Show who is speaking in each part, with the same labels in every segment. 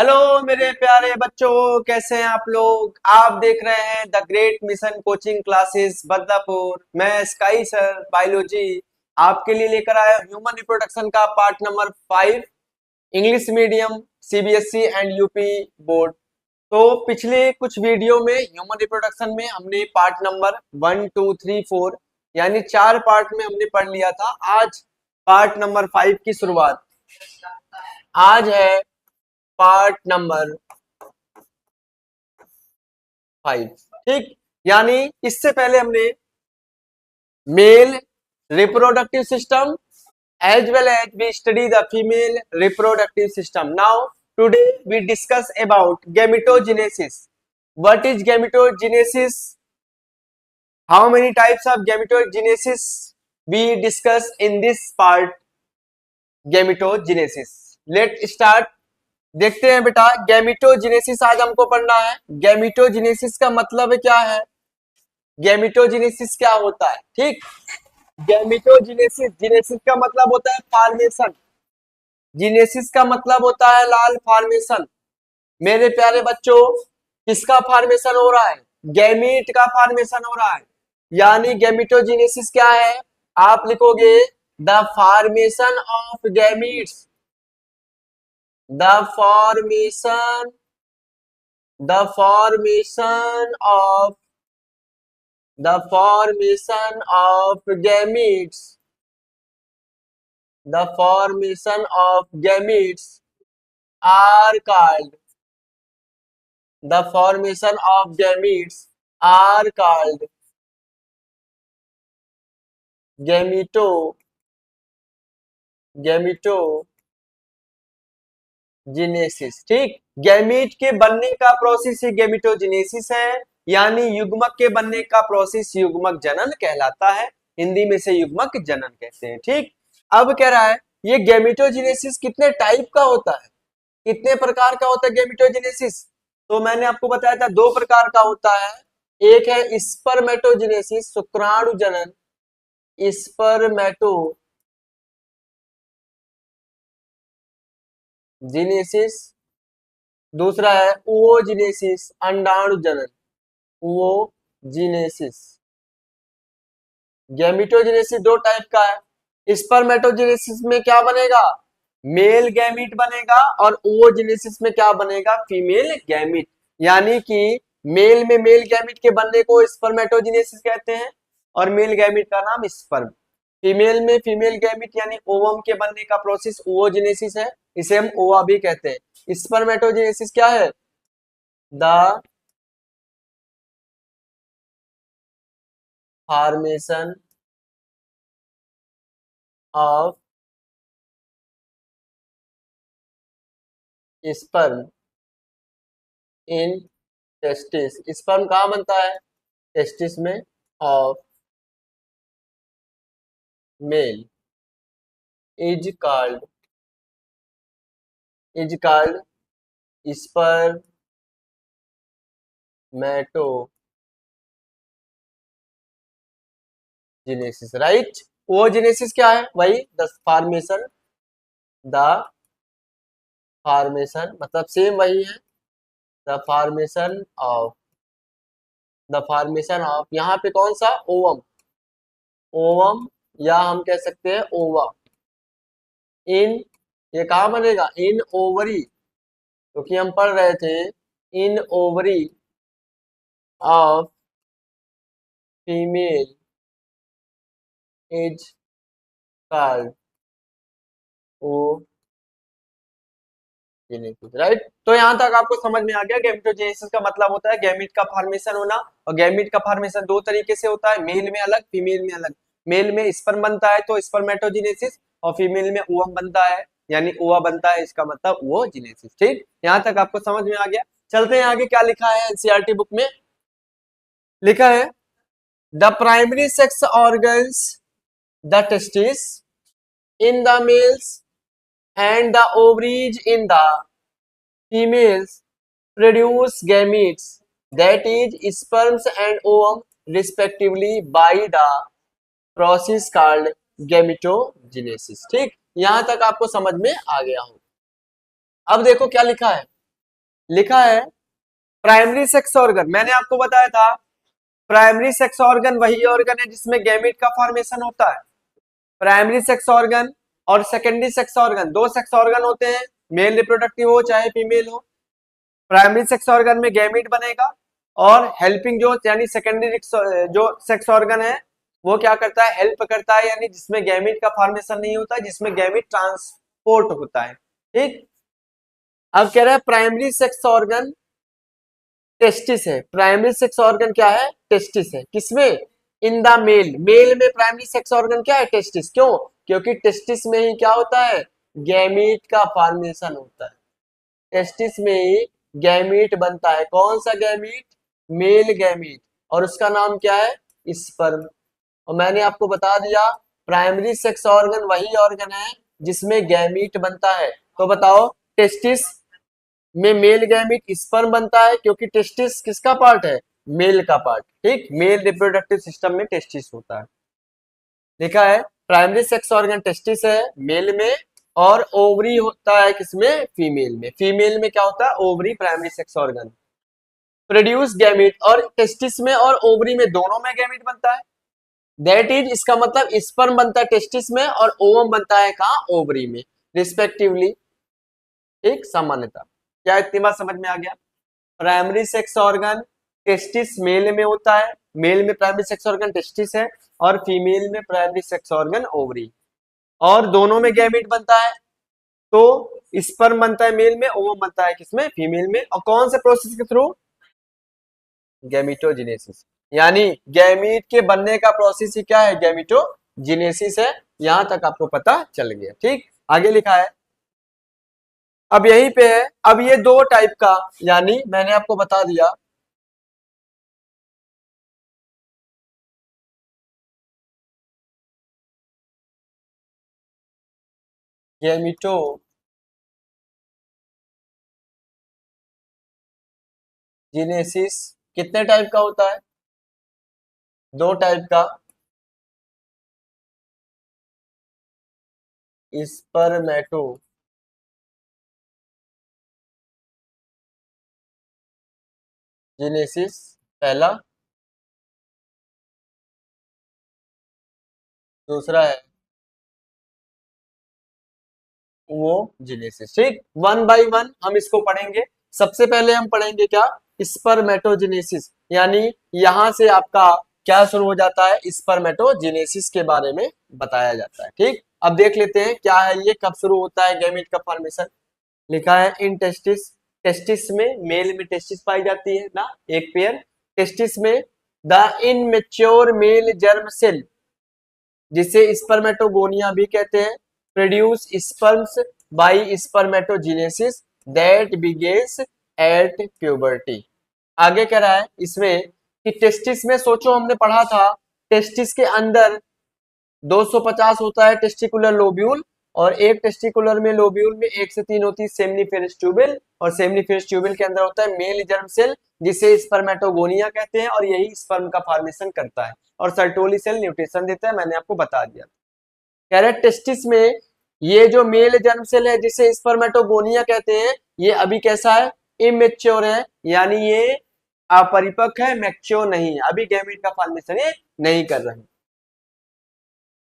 Speaker 1: Hello मेरे प्यारे बच्चों, कैसे हैं आप लोग। आप देख रहे हैं the great mission coaching classes Badlapur. मैं स्काई सर बायोलॉजी आपके लिए लेकर आया ह्यूमन रिप्रोडक्शन का part number 5, English medium, CBSE and UP board. तो पिछले कुछ वीडियो में ह्यूमन रिप्रोडक्शन में हमने पार्ट नंबर 1, 2, 3, 4 यानी 4 पार्ट में हमने पढ़ लिया था। आज पार्ट नंबर 5 की शुरुआत। आज है पार्ट नंबर 5। ठीक, यानी इससे पहले हमने male reproductive system as well as we study the female reproductive system. Now today we discuss about gametogenesis. What is gametogenesis? How many types of gametogenesis we discuss in this part? Gametogenesis. Let's start. देखते हैं बेटा, gametogenesis आज हमको पढ़ना है। Gametogenesis का मतलब क्या है, गैमिटोजेनेसिस क्या होता है। ठीक, गैमिटोजेनेसिस, जेनेसिस का मतलब होता है फॉर्मेशन, जीनेसिस का मतलब होता है लाल फॉर्मेशन। मेरे प्यारे बच्चों, किसका फॉर्मेशन हो रहा है? गैमीट का फॉर्मेशन हो रहा है। यानी गैमिटोजेनेसिस क्या है, आप लिखोगे the formation of gametes, the formation of the formation of gametes, the formation of gametes are called, the formation of gametes are called gametogenesis. ठीक, गैमीट के बनने का प्रोसेस ही गैमिटोजेनेसिस है, यानी युग्मक के बनने का प्रोसेस युग्मक जनन कहलाता है। हिंदी में से युग्मक जनन कहते हैं। ठीक, अब कह रहा है ये गैमिटोजेनेसिस कितने टाइप का होता है, कितने प्रकार का होता है गैमिटोजेनेसिस। तो मैंने आपको बताया था 2 प्रकार का होता है। एक है स्पर्मेटोजेनेसिस, शुक्राणु जनन, स्पर्मेटोजेनेसिस। दूसरा है ओओजेनेसिस, अंडाणु जनन, ओओजेनेसिस। गैमिटोजेनेसिस 2 टाइप का है। स्पर्मेटोजेनेसिस में क्या बनेगा, मेल गैमीट बनेगा, और ओओजेनेसिस में क्या बनेगा, फीमेल गैमीट। यानी कि मेल में मेल गैमीट के बनने को स्पर्मेटोजेनेसिस कहते हैं और मेल गैमीट का नाम स्पर्म। फीमेल में फीमेल गैमीट यानी ओवम के बनने का प्रोसेस ओओजेनेसिस है, इसे हम ओवा भी कहते हैं। स्पर्मेटोजेनेसिस क्या है, the formation of sperm in testis. Sperm कहाँ बनता है, टेस्टिस में, of male is called spermatogenesis. Right, वो जेनेसिस क्या है, वही द फॉर्मेशन मतलब सेम वही है, द फॉर्मेशन ऑफ यहाँ पे कौन सा, ओवम, या हम कह सकते हैं ओवा। इन, ये कहाँ बनेगा, इन ओवरी, क्योंकि हम पढ़ रहे थे इन ovary of female is called oogenesis. Right, तो यहां तक आपको समझ में आ गया। गैमेटोजेनेसिस का मतलब होता है गैमीट का फॉर्मेशन होना, और गैमीट का फॉर्मेशन 2 तरीके से होता है, मेल में अलग, फीमेल में अलग। मेल में स्पर्म बनता है तो स्पर्मेटोजेनेसिस, और फीमेल में ओवम बनता है यानी ओवा बनता है, इसका मतलब ओजेनेसिस। ठीक, यहां तक आपको समझ में आ गया। चलते हैं आगे, क्या लिखा है एनसीईआरटी बुक में। लिखा है the primary sex organs, the testis in the mails and the ovaries in the females produce gametes, that is sperms and ovum respectively, by the process called gametogenesis। ठीक, यहां तक आपको समझ में आ गया हो। अब देखो क्या लिखा है, लिखा है प्राइमरी सेक्स ऑर्गन, मैंने आपको बताया था प्राइमरी सेक्स ऑर्गन वही ऑर्गन है जिसमें गैमेट का फॉर्मेशन होता है। प्राइमरी सेक्स ऑर्गन और सेकेंडरी सेक्स ऑर्गन, दो सेक्स ऑर्गन होते हैं, मेल रिप्रोडक्टिव हो चाहे फीमेल हो। प्राइमरी सेक्स ऑर्गन में गैमेट बनेगा और हेल्पिंग जो यानी सेकेंडरी जो सेक्स ऑर्गन है वो क्या करता है, हेल्प करता है, यानी जिसमें गैमेट का फॉर्मेशन नहीं होता है, जिसमें गैमेट ट्रांसपोर्ट होता है। ठीक, अब कह रहा है प्राइमरी सेक्स ऑर्गन टेस्टिस है। प्राइमरी सेक्स ऑर्गन क्या है, टेस्टिस है। किसमें, इन द मेल, मेल में प्राइमरी सेक्स ऑर्गन क्या है, टेस्टिस। क्यों, क्योंकि टेस्टिस में ही क्या होता है, गैमीट का फॉर्मेशन होता है। टेस्टिस में ही गैमीट बनता है। कौन सा गैमीट, मेल गैमीट, और उसका नाम क्या है, स्पर्म। और मैंने आपको बता दिया प्राइमरी सेक्स ऑर्गन वही ऑर्गन है जिसमें गैमीट बनता है। तो बताओ टेस्टिस में मेल गैमीट स्पर्म बनता है, क्योंकि टेस्टिस किसका पार्ट है, मेल का पार्ट। ठीक, मेल रिप्रोडक्टिव सिस्टम में टेस्टिस होता है। लिखा है प्राइमरी सेक्स ऑर्गन टेस्टिस है मेल में, और ओवरी होता है किसमें, फीमेल में। फीमेल में क्या होता है, ovary, primary sex organ produce gamete, और टेस्टिस में और ओवरी में दोनों में गैमीट बनता है। दैट इज, इसका मतलब स्पर्म बनता है टेस्टिस में और ओवम बनता है कहाँ, ओवरी में रिस्पेक्टिवली। एक सामान्यता, क्या इतनी बात समझ में आ गया। Primary sex organ testis male में होता है, मेल में प्राइमरी सेक्स ऑर्गन टेस्टिस है, और फीमेल में प्राइमरी सेक्स ऑर्गन ओवरी, और दोनों में गैमेट बनता है। तो स्पर्म बनता है मेल में, ओवम बनता है किसमें, फीमेल में। और कौन से प्रोसेस के थ्रू, गैमिटोजेनेसिस, यानी गैमीट के बनने का प्रोसेस ही क्या है, गैमिटोजेनेसिस है। यहां तक आपको पता चल गया। ठीक, आगे लिखा है, अब यहीं पे है, अब ये दो टाइप का, यानी मैंने आपको बता दिया गैमिटोजेनेसिस कितने टाइप का होता है, दो टाइप का, स्पर्मेटोजेनेसिस पहला, दूसरा है वो जेनेसिस। ठीक, वन बाय वन हम इसको पढ़ेंगे। सबसे पहले हम पढ़ेंगे क्या, स्पर्मेटोजेनेसिस, यानी यहां से आपका क्या शुरू हो जाता है, स्पर्मेटोजेनेसिस के बारे में बताया जाता है। ठीक, अब देख लेते हैं क्या है ये, कब शुरू होता है गैमेट का फॉर्मेशन। लिखा है इन टेस्टिस, टेस्टिस में, मेल में टेस्टिस पाई जाती है ना, एक पेयर। टेस्टिस में the immature male germ cell, जिसे स्पर्मेटोगोनिया भी कहते हैं, produce sperms by spermatogenesis that begins at puberty. आगे कह रहा है इसमें कि टेस्टिस में, सोचो हमने पढ़ा था टेस्टिस के अंदर 250 होता है टेस्टिकुलर लोब्यूल, और एक टेस्टिकुलर में लोब्यूल में 1 से 3 होती है सेमनीफेरस ट्यूबिल, और सेमनीफेरस ट्यूबिल के अंदर होता है मेल जर्म सेल जिसे स्पर्मेटोगोनिया कहते हैं, और यही स्पर्म का फॉर्मेशन करता है, और सर्टोली सेल न्यूट्रिशन देता है, मैंने आपको बता दिया। कह रहे टेस्टिस में ये जो मेल जर्म सेल है जिसे स्पर्मेटोगोनिया कहते हैं, ये अभी कैसा है, इमेच्योर है, यानी ये अपरिपक्व है, मैच्योर नहीं है, अभी गैमेट का फॉर्मेशन ये नहीं कर रहे हैं।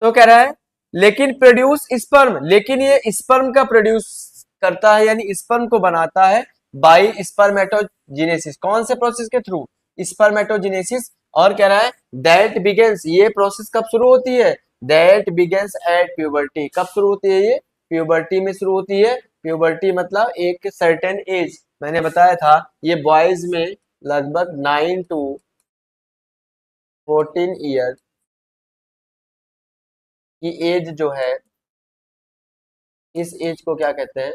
Speaker 1: तो कह रहा है लेकिन प्रोड्यूस स्पर्म, लेकिन ये स्पर्म का प्रोड्यूस करता है, यानी स्पर्म को बनाता है बाय स्पर्मेटोजेनेसिस। कौन से प्रोसेस के थ्रू, स्पर्मेटोजेनेसिस। और कह रहा है दैट बिगेन्स, ये प्रोसेस कब शुरू होती है, दैट बिगेन्स एट प्यूबर्टी। कब शुरू होती है ये, प्यूबर्टी में शुरू होती है। प्यूबर्टी मतलब एक सर्टेन एज, मैंने बताया था ये बॉयज में लगभग 9 to 14 ईयर की एज जो है, इस एज को क्या कहते हैं,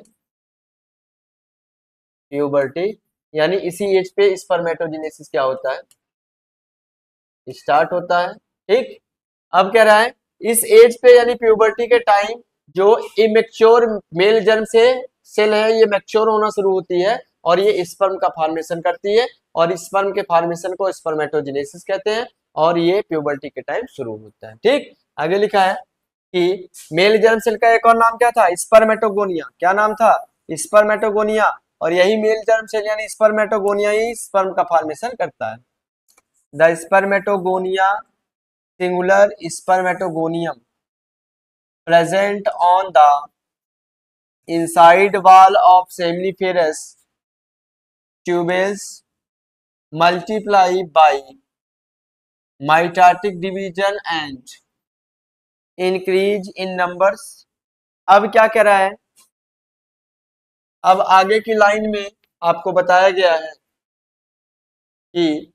Speaker 1: प्यूबर्टी। यानी इसी एज पे स्पर्मेटोजेनेसिस क्या होता है, स्टार्ट होता है। ठीक, अब कह रहा है इस एज पे यानी प्यूबर्टी के टाइम जो इमेच्योर मेल जर्म से सेल है ये मैच्योर होना शुरू होती है, और ये स्पर्म का फॉर्मेशन करती है, और स्पर्म के फॉर्मेशन को स्पर्मेटोजेनेसिस कहते हैं, और ये प्यूबर्टी के टाइम शुरू होता है। ठीक, आगे लिखा है कि मेल जर्म सेल का एक और नाम क्या था, स्पर्मेटोगोनिया। क्या नाम था, स्पर्मेटोगोनिया। और यही मेल जर्म सेल यानी स्पर्मेटोगोनिया ही स्पर्म का फॉर्मेशन करता है। The spermatogonia singular spermatogonium present on the inside wall of seminiferous tubules multiply by mitotic division and increase in numbers। अब क्या कह रहा है, अब आगे की लाइन में आपको बताया गया है कि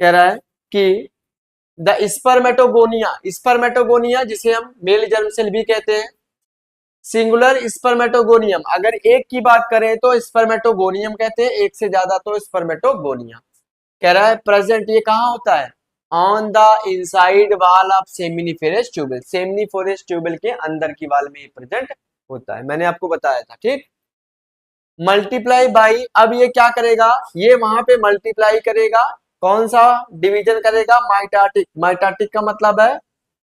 Speaker 1: कह रहा है कि द स्पर्मेटोगोनिया, स्पर्मेटोगोनिया जिसे हम मेल जर्म सेल भी कहते हैं, सिंगुलर स्पर्मेटोगोनियम, अगर एक की बात करें तो स्पर्मेटोगोनियम कहते हैं, एक से ज्यादा तो स्पर्मेटोगोनिया। कह रहा है प्रेजेंट ये कहाँ होता है, on the inside wall of seminiferous tubule, seminiferous tubule के अंदर की वाल में ये प्रेजेंट होता है, मैंने आपको बताया था। ठीक, मल्टीप्लाई बाई, अब ये क्या करेगा, ये वहां पे मल्टीप्लाई करेगा, कौन सा डिवीजन करेगा, माइटोटिक, माइटोटिक का मतलब है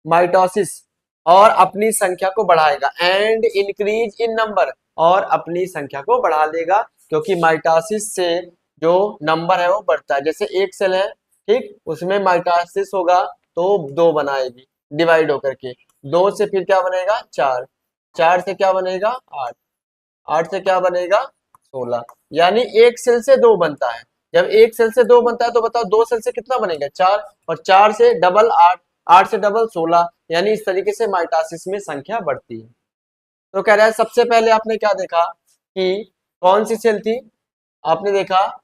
Speaker 1: माइटोसिस, और अपनी संख्या को बढ़ाएगा, एंड इंक्रीज इन नंबर, और अपनी संख्या को बढ़ा लेगा, क्योंकि माइटोसिस से जो नंबर है वो बढ़ता है। जैसे एक सेल है, ठीक, उसमें माइटोसिस होगा तो दो बनाएगी डिवाइड होकर के, दो से फिर क्या बनेगा, चार, चार से क्या बनेगा, आठ, आठ से क्या बनेगा, 16, यानी एक सेल से दो बनता है। जब एक सेल से दो बनता है तो बताओ दो सेल से कितना बनेगा, चार, और चार से डबल आठ, आठ से डबल 16, यानी इस तरीके से माइटोसिस में संख्या बढ़ती है। तो कह रहा है सबसे पहले आपने क्या देखा कि कौन सी सेल थी, आपने देखा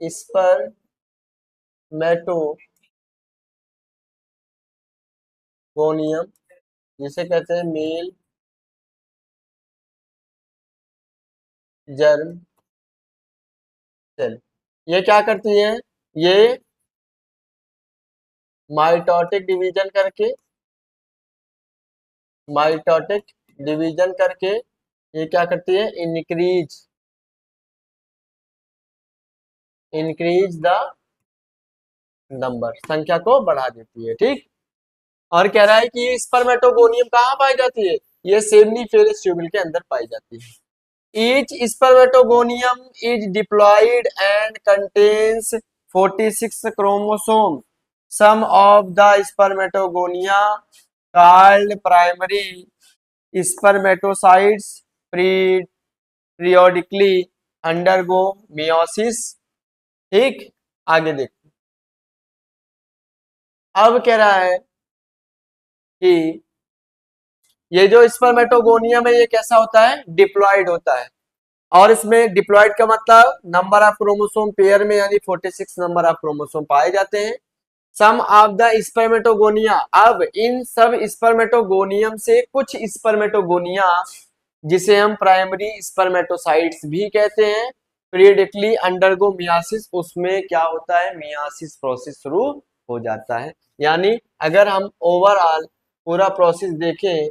Speaker 1: स्पर्मेटोगोनियम, जिसे कहते हैं मेल जर्म सेल। ये क्या करती है, ये माइटोटिक डिवीजन करके, माइटोटिक डिवीजन करके ये क्या करती है, इंक्रीज, इंक्रीज द नंबर, संख्या को बढ़ा देती है। ठीक, और कह रहा है कि ये स्पर्मेटोगोनियम कहाँ पाई जाती है, ये सेमिनिफेरस ट्यूबल के अंदर पाई जाती है। Each spermatogonium is diploid and contains 46 chromosomes. Some of the spermatogonia called primary spermatocytes periodically undergo meiosis। ठीक, आगे देखो, अब कह रहा है कि ये जो स्पर्मेटोगोनियम है ये कैसा होता है, डिप्लॉयड होता है, और इसमें डिप्लॉयड का मतलब नंबर ऑफ क्रोमोसोम पेयर में यानी 46 नंबर ऑफ क्रोमोसोम पाए जाते हैं। सम ऑफ द स्पर्मेटोगोनिया, अब इन सब स्पर्मेटोगोनियम से कुछ स्पर्मेटोगोनिया जिसे हम प्राइमरी स्पर्मेटोसाइट्स भी कहते हैं, पीरियडिकली अंडरगो मियासिस, उसमें क्या होता है, मियासिस प्रोसेस शुरू हो जाता है। यानी अगर हम ओवरऑल पूरा प्रोसेस देखें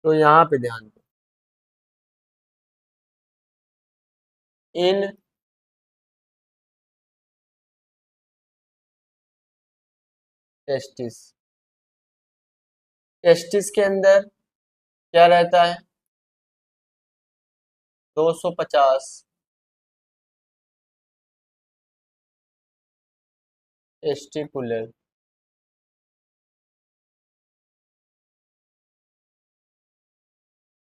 Speaker 1: तो यहाँ पे ध्यान दो, इन टेस्टिस, टेस्टिस के अंदर क्या रहता है, 250 टेस्टिकुलर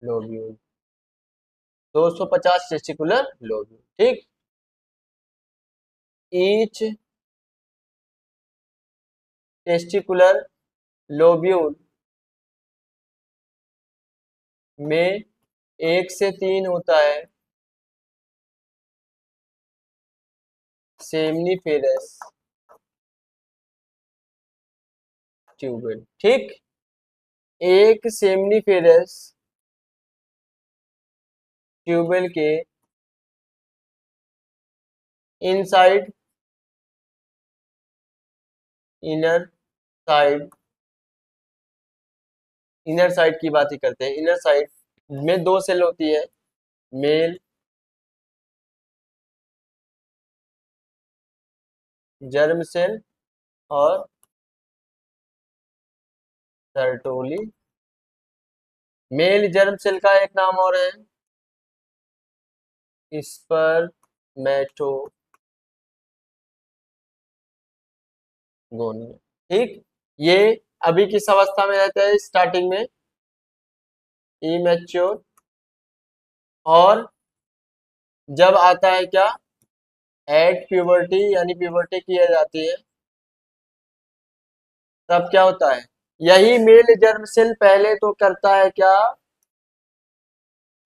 Speaker 1: लोब्यूल, 250 टेस्टिकुलर लोब्यूल। ठीक, ईच टेस्टिकुलर लोब्यूल में एक से तीन होता है सेमनीफेरस ट्यूबल। ठीक, एक सेमनीफेरस ट्यूबल के inside, inner side, inner side की बात ही करते हैं, इनर साइड में दो सेल होती है, मेल जर्म सेल और सर्टोली। मेल जर्म सेल का एक नाम और है स्पर्मेटोगोनिया। ठीक, ये अभी किस अवस्था में रहता है? स्टार्टिंग में इमेच्योर, और जब आता है क्या? एट प्यूबर्टी, यानी प्यूबर्टी की आ जाती है, तब क्या होता है? यही मेल जर्म सेल पहले तो करता है क्या?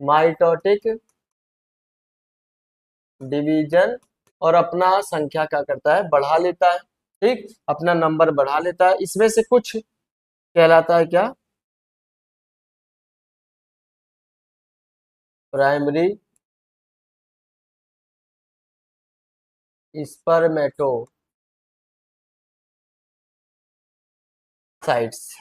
Speaker 1: माइटोटिक डिवीजन, और अपना संख्या क्या करता है? बढ़ा लेता है। ठीक, अपना नंबर बढ़ा लेता है। इसमें से कुछ कहलाता है क्या? Primary spermatocytes.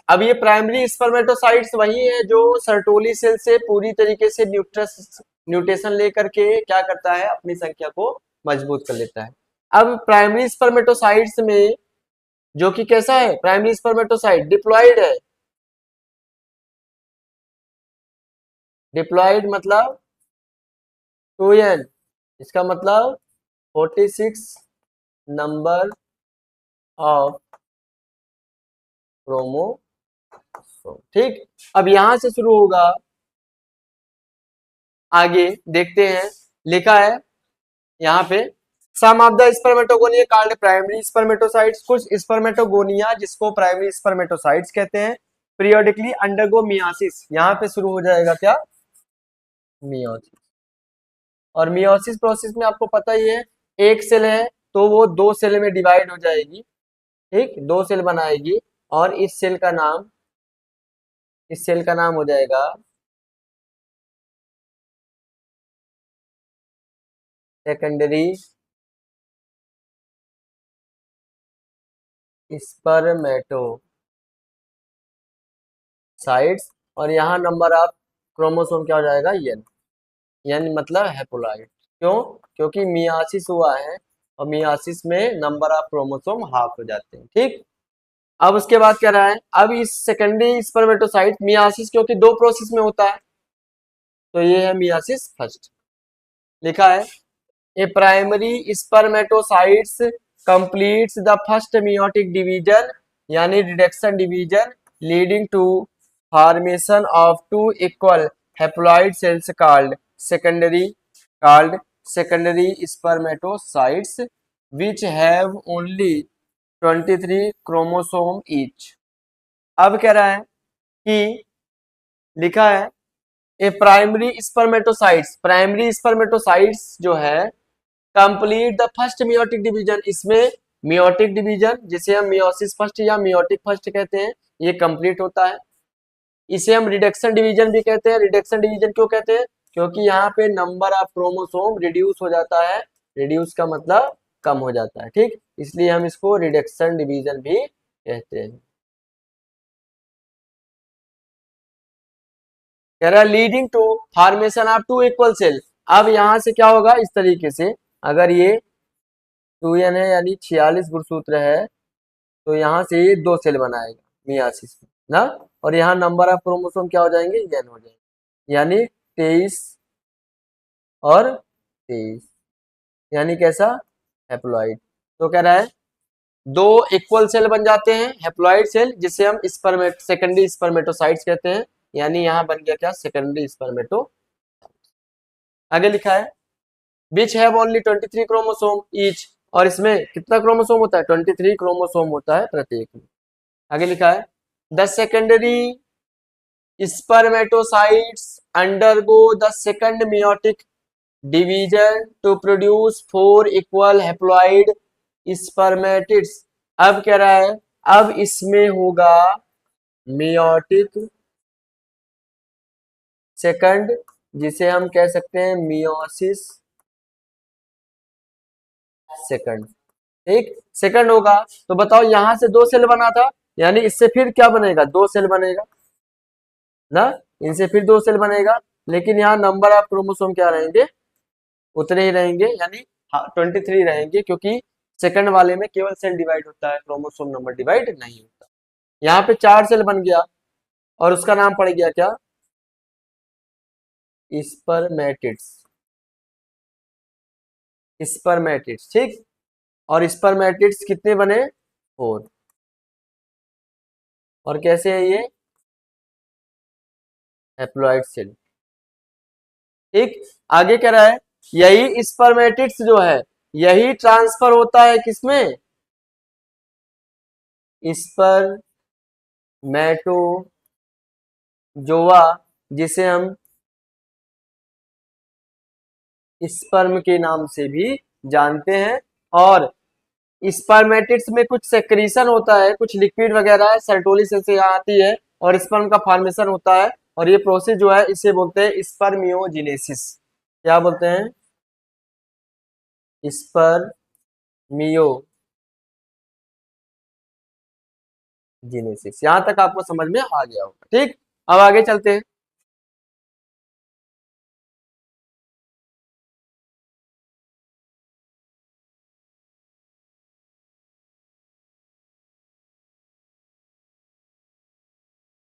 Speaker 1: अब ये प्राइमरी स्पर्मेटोसाइट्स वही है जो सर्टोली सेल से पूरी तरीके से न्यूट्रेशन लेकर के क्या करता है? अपनी संख्या को मजबूत कर लेता है। अब प्राइमरी स्पर्मेटोसाइट्स में जो कि कैसा है? प्राइमरी स्पर्मेटोसाइट डिप्लॉइड है। डिप्लॉइड मतलब 2n, इसका मतलब 46 नंबर ऑफ क्रोमोसोम। ठीक, अब यहां से शुरू होगा, आगे देखते हैं। लिखा है यहाँ पे some of the spermatogonia called primary spermatocytes. कुछ स्पर्मेटोगोनिया जिसको प्राइमरी स्पर्मेटोसाइट्स कहते हैं पीरियोडिकली अंडरगो मियासिस। यहाँ पे शुरू हो जाएगा क्या? मियोसिस। और मियोसिस प्रोसेस में आपको पता ही है, एक सेल है तो वो दो सेल में डिवाइड हो जाएगी। ठीक, दो सेल बनाएगी, और इस सेल का नाम हो जाएगा सेकेंडरी स्पर्मेटोसाइट्स। और यहाँ नंबर ऑफ क्रोमोसोम क्या हो जाएगा? एन। एन मतलब हैप्लॉइड। क्यों? क्योंकि मियासिस हुआ है, और मियासिस में नंबर ऑफ क्रोमोसोम हाफ हो जाते हैं। ठीक, अब उसके बाद क्या रहा है? अब इस सेकेंडरी स्पर्मेटोसाइट मियासिस क्योंकि दो प्रोसेस में होता है, तो ये है मियासिस फर्स्ट। लिखा है a primary spermatocytes completes the first meiotic division, यानी reduction division, leading to formation of two equal haploid cells called secondary spermatocytes which have only 23 chromosome each. अब कह रहा है कि लिखा है ए प्राइमरी स्पर्मेटोसाइट्स जो है complete the first meiotic division. इसमें मियोटिक डिवीजन, जिसे हम मियोसिस फर्स्ट या मियोटिक फर्स्ट कहते हैं, ये कंप्लीट होता है। इसे हम रिडक्शन डिवीजन भी कहते हैं। रिडक्शन डिवीजन क्यों कहते हैं? क्योंकि यहाँ पे नंबर ऑफ क्रोमोसोम रिड्यूस हो जाता है। रिड्यूस का मतलब कम हो जाता है। ठीक, इसलिए हम इसको रिडक्शन डिवीजन भी कहते हैं। कह रहा है leading to formation of two equal cell. अब यहां से क्या होगा? इस तरीके से, अगर ये 2n है यानी 46 गुणसूत्र है, तो यहाँ से ये दो सेल बनाएगा मियासिस में ना, और यहाँ नंबर ऑफ क्रोमोसोम क्या हो जाएंगे? n हो जाएंगे, यानी 23 और 23, यानी कैसा? हैप्लॉइड। तो कह रहा है दो इक्वल सेल बन जाते हैं हैप्लॉइड सेल, जिसे हम सेकेंडरी स्पर्मेटोसाइट्स कहते हैं। यानी यहाँ बन गया क्या? सेकेंडरी स्पर्मेटो। आगे लिखा है विच हैव ओनली 23 क्रोमोसोम ईच, और इसमें कितना क्रोमोसोम होता है? 23 क्रोमोसोम होता है प्रत्येक में। आगे लिखा है the secondary spermatocytes undergo the second meiotic division to produce 4 equal haploid spermatids. अब कह रहा है अब इसमें होगा मियोटिक सेकंड, जिसे हम कह सकते हैं मियोसिस सेकंड। ठीक, सेकंड होगा। तो बताओ यहां से दो सेल बना था, यानी इससे फिर क्या बनेगा? दो सेल बनेगा ना, इनसे फिर दो सेल बनेगा। लेकिन यहाँ नंबर ऑफ क्रोमोसोम क्या रहेंगे? उतने ही रहेंगे, यानी 23 रहेंगे, क्योंकि सेकंड वाले में केवल सेल डिवाइड होता है, क्रोमोसोम नंबर डिवाइड नहीं होता। यहाँ पे 4 सेल बन गया और उसका नाम पड़ गया क्या, स्पर्मेटिड्स। स्पर्मेटिड्स, ठीक। और स्पर्मेटिड्स कितने बने, 4। और कैसे है ये, हैप्लॉइड सेल, ठीक। आगे कह रहा है यही स्पर्मेटिड्स जो है यही ट्रांसफर होता है किसमें, स्पर्मेटोजोआ, जिसे हम स्पर्म के नाम से भी जानते हैं। और स्पर्मेटिड्स में कुछ सेक्रीशन होता है, कुछ लिक्विड वगैरह सर्टोली सेल से यहाँ आती है और स्पर्म का फॉर्मेशन होता है। और ये प्रोसेस जो है इसे बोलते हैं स्पर्मियोजेनेसिस। क्या बोलते हैं, स्पर्मियोजेनेसिस। यहां तक आपको समझ में आ गया होगा, ठीक। अब आगे चलते हैं।